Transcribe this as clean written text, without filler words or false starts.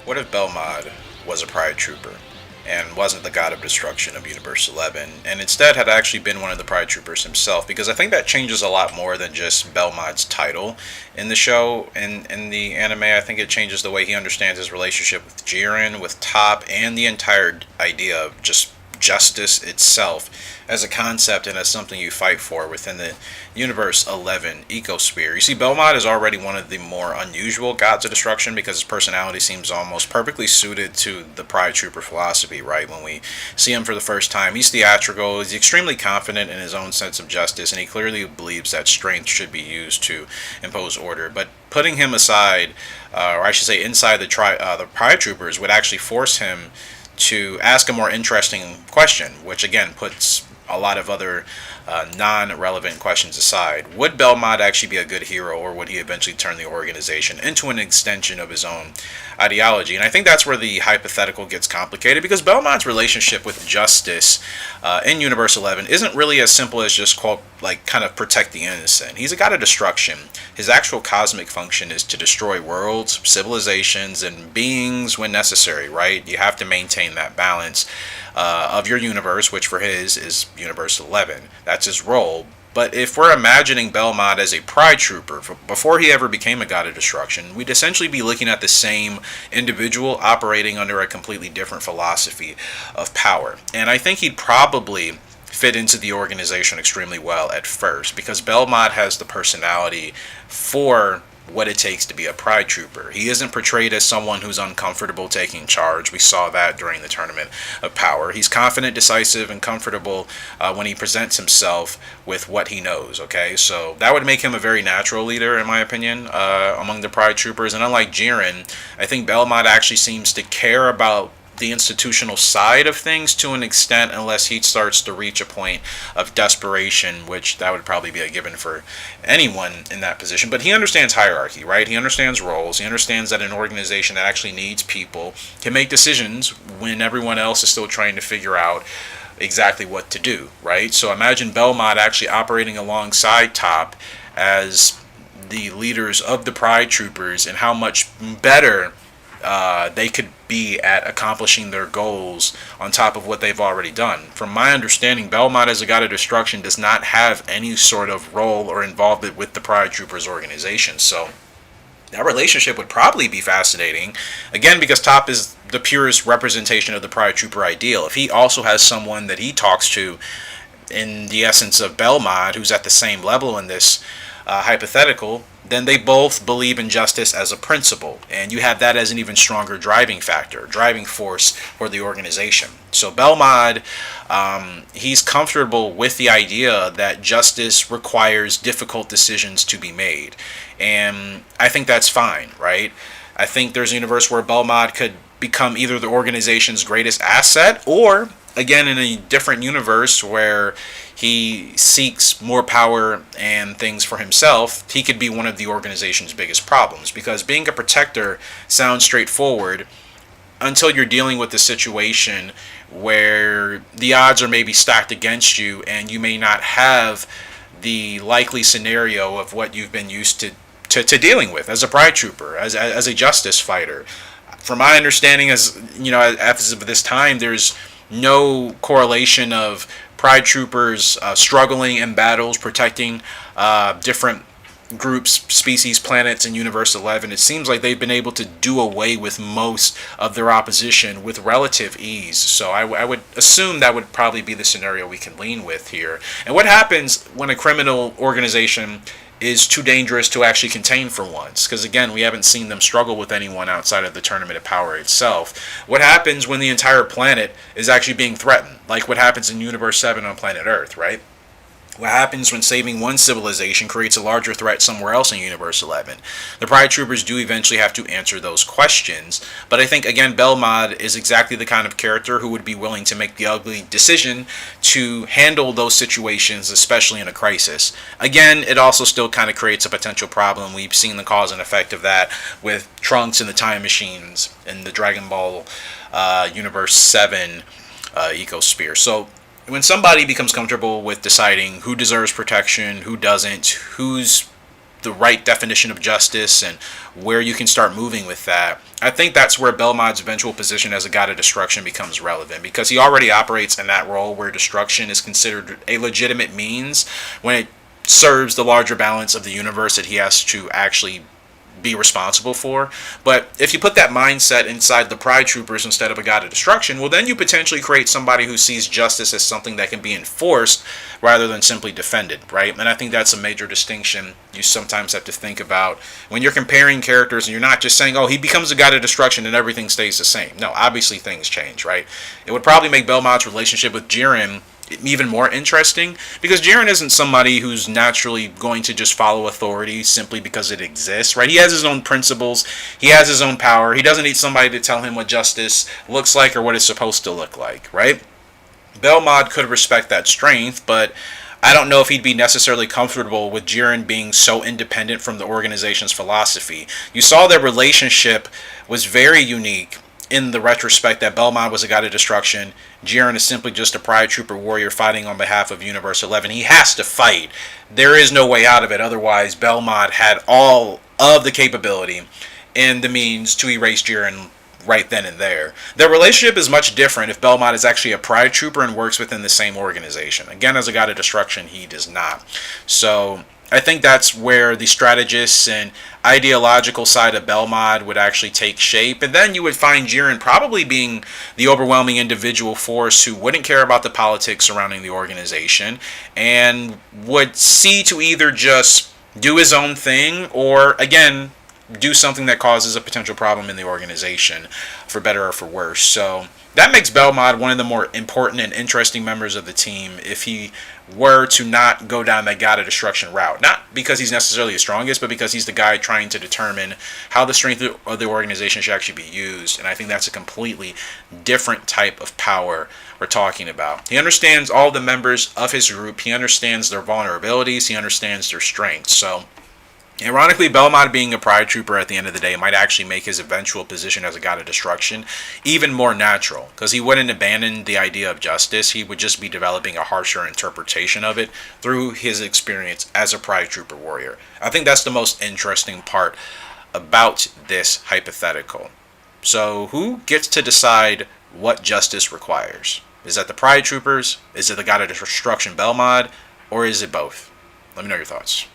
What if Belmod was a Pride Trooper and wasn't the god of destruction of Universe 11 and instead had actually been one of the Pride Troopers himself? Because I think that changes a lot more than just Belmod's title in the show. In the anime, I think it changes the way he understands his relationship with Jiren, with Top, and the entire idea of just justice itself as a concept and as something you fight for within the Universe 11 ecosphere. You see, Belmont is already one of the more unusual gods of destruction because his personality seems almost perfectly suited to the Pride Trooper philosophy, right? When we see him for the first time, he's theatrical, he's extremely confident in his own sense of justice, and he clearly believes that strength should be used to impose order. But putting him aside, or I should say inside the Pride Troopers, would actually force him to ask a more interesting question, which again puts a lot of other non-relevant questions aside. Would Belmont actually be a good hero, or would he eventually turn the organization into an extension of his own ideology? And I think that's where the hypothetical gets complicated, because Belmont's relationship with justice in Universe 11 isn't really as simple as just quote like kind of protect the innocent. He's a god of destruction. His actual cosmic function is to destroy worlds, civilizations, and beings when necessary, right? You have to maintain that balance of your universe, which for his is Universe 11. That's his role. But if we're imagining Belmont as a Pride Trooper before he ever became a god of destruction, we'd essentially be looking at the same individual operating under a completely different philosophy of power. And I think he'd probably fit into the organization extremely well at first, because Belmont has the personality for what it takes to be a Pride Trooper. He isn't portrayed as someone who's uncomfortable taking charge. We saw that during the Tournament of Power. He's confident, decisive, and comfortable when he presents himself with what he knows, okay? So that would make him a very natural leader, in my opinion, among the Pride Troopers. And unlike Jiren, I think Belmont actually seems to care about the institutional side of things to an extent, unless he starts to reach a point of desperation, which that would probably be a given for anyone in that position. But he understands hierarchy, right? He understands roles. He understands that an organization that actually needs people can make decisions when everyone else is still trying to figure out exactly what to do, right? So imagine Belmont actually operating alongside Top as the leaders of the Pride Troopers, and how much better they could be at accomplishing their goals on top of what they've already done. From my understanding, Belmont as a god of destruction does not have any sort of role or involvement with the Pride Troopers organization. So that relationship would probably be fascinating. Again, because Top is the purest representation of the Pride Trooper ideal. If he also has someone that he talks to in the essence of Belmont, who's at the same level in this hypothetical, then they both believe in justice as a principle, and you have that as an even stronger driving factor, driving force for the organization. So Belmod, he's comfortable with the idea that justice requires difficult decisions to be made, and I think that's fine, right? I think there's a universe where Belmod could become either the organization's greatest asset, or again in a different universe where he seeks more power and things for himself, he could be one of the organization's biggest problems. Because being a protector sounds straightforward until you're dealing with a situation where the odds are maybe stacked against you, and you may not have the likely scenario of what you've been used to dealing with as a Pride Trooper, as a justice fighter. From my understanding, as you know, as of this time, there's no correlation of Pride Troopers struggling in battles, protecting different groups, species, planets in Universe 11. It seems like they've been able to do away with most of their opposition with relative ease. So I would assume that would probably be the scenario we can lean with here. And what happens when a criminal organization is too dangerous to actually contain for once? Because again, we haven't seen them struggle with anyone outside of the Tournament of Power itself. What happens when the entire planet is actually being threatened? Like what happens in Universe 7 on planet Earth, right? What happens when saving one civilization creates a larger threat somewhere else in Universe 11? The Pride Troopers do eventually have to answer those questions, but I think, again, Belmod is exactly the kind of character who would be willing to make the ugly decision to handle those situations, especially in a crisis. Again, it also still kind of creates a potential problem. We've seen the cause and effect of that with Trunks and the Time Machines in the Dragon Ball Universe 7 ecosphere. So when somebody becomes comfortable with deciding who deserves protection, who doesn't, who's the right definition of justice and where you can start moving with that, I think that's where Belmod's eventual position as a god of destruction becomes relevant, because he already operates in that role where destruction is considered a legitimate means when it serves the larger balance of the universe that he has to actually be responsible for. But if you put that mindset inside the Pride Troopers instead of a god of destruction, well, then you potentially create somebody who sees justice as something that can be enforced rather than simply defended, right? And I think that's a major distinction you sometimes have to think about when you're comparing characters, and you're not just saying, oh, he becomes a god of destruction and everything stays the same. No, obviously things change, right? It would probably make Belmod's relationship with Jiren even more interesting, because Jiren isn't somebody who's naturally going to just follow authority simply because it exists, right? He has his own principles, he has his own power, he doesn't need somebody to tell him what justice looks like or what it's supposed to look like, right? Belmod could respect that strength, but I don't know if he'd be necessarily comfortable with Jiren being so independent from the organization's philosophy. You saw their relationship was very unique in the retrospect that Belmod was a god of destruction. Jiren is simply just a Pride Trooper warrior fighting on behalf of Universe 11. He has to fight. There is no way out of it. Otherwise, Belmod had all of the capability and the means to erase Jiren right then and there. Their relationship is much different if Belmod is actually a Pride Trooper and works within the same organization. Again, as a god of destruction, he does not. So I think that's where the strategist and ideological side of Belmod would actually take shape. And then you would find Jiren probably being the overwhelming individual force who wouldn't care about the politics surrounding the organization and would see to either just do his own thing or, again, do something that causes a potential problem in the organization, for better or for worse. So that makes Belmod one of the more important and interesting members of the team if he were to not go down that god of destruction route. Not because he's necessarily the strongest, but because he's the guy trying to determine how the strength of the organization should actually be used. And I think that's a completely different type of power we're talking about. He understands all the members of his group. He understands their vulnerabilities. He understands their strengths. So ironically, Belmod being a Pride Trooper at the end of the day might actually make his eventual position as a god of destruction even more natural, because he wouldn't abandon the idea of justice. He would just be developing a harsher interpretation of it through his experience as a Pride Trooper warrior. I think that's the most interesting part about this hypothetical. So who gets to decide what justice requires? Is that the Pride Troopers? Is it the god of destruction Belmod? Or is it both? Let me know your thoughts.